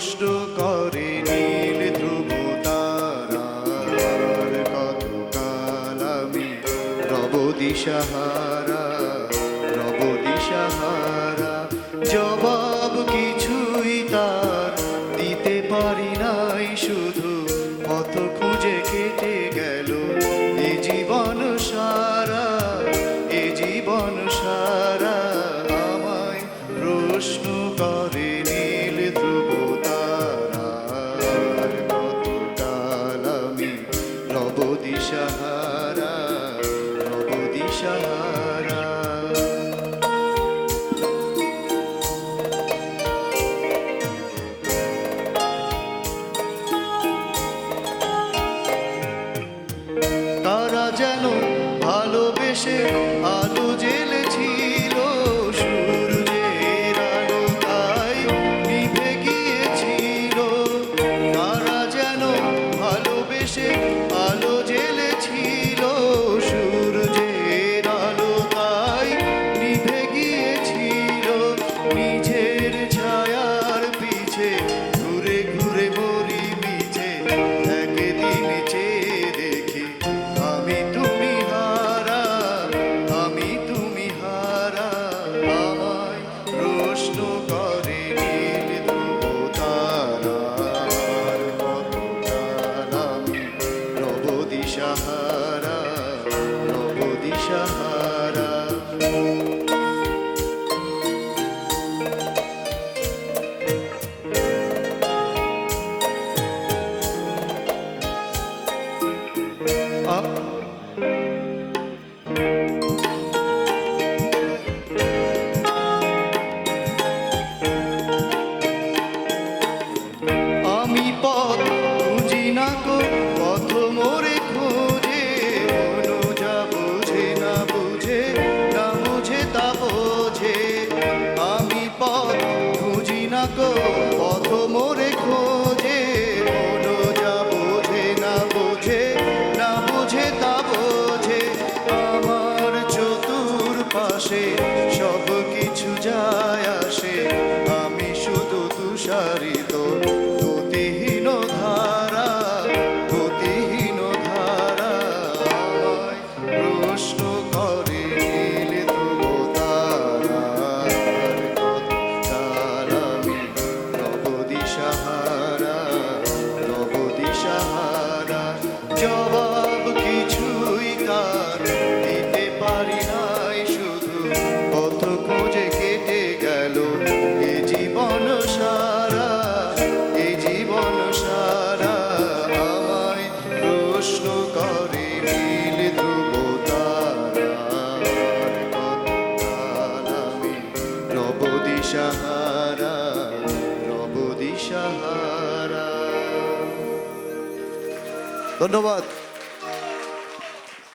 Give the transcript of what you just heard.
প্রশ্ন করে নীল ধ্রুব তারার, কতকাল আমি রব দিশাহারা, রব দিশাহারা। জবাব কিছুই তার দিতে পারি নাই, শুধু পথ খুঁজে কেটে গেল এ জীবন সারা, এ জীবন সারা। আমায় প্রশ্ন করে নীল ধ্রুব তারার, কতকাল আমি রব দিশাহারা, রব দিশাহারা। তারা যেন ভালোবেসে আলো জ্বেলেছিল, সূর্যের আলো তাই নিভে গিয়েছিল। তারা যেন ভালোবেসে আলো জ্বেলেছিল, সূর্যের আলো তাই নিভে গিয়েছিল। নিজের ছায়ার পিছে ঘুরে ঘুরে মরি মিছে, একদিন চেয়ে দেখি আমি তুমি হারা, আমি তুমি হারা। আমায় প্রশ্ন করে নীল ধ্রুব তারার, কতকাল আমি রব দিশাহারা, রব দিশাহারা। আমি পথ খুঁজি না গো, পথ মোরে খোঁজে, মনো যা বোঝে না বুঝে, না বুঝে তা বোঝে। আমি পথ খুঁজি না গো, পথ মোরে খোঁজে, মনো যা বোঝে না বুঝে, না বুঝে তা বোঝে। আমার চতুর্পাশে সব কিছু যায় আসে, আমি শুধু তুষারিত গতিহীন ধারা, গতিহীন ধারা। আমায় প্রশ্ন করে নীল ধ্রুব তারার, কতকাল আমি রব দিশাহারা, রব দিশাহারা। জবাব কিছুই তার দিতে পারি নাই, শুধু পথ খুঁজে কেটে গেল এ জীবন সারা, এ জীবন সারা। আমায় প্রশ্ন করে নীল ধ্রুব তারার, কতকাল আমি রব দিশাহারা, রব দিশাহারা। ধন্যবাদ।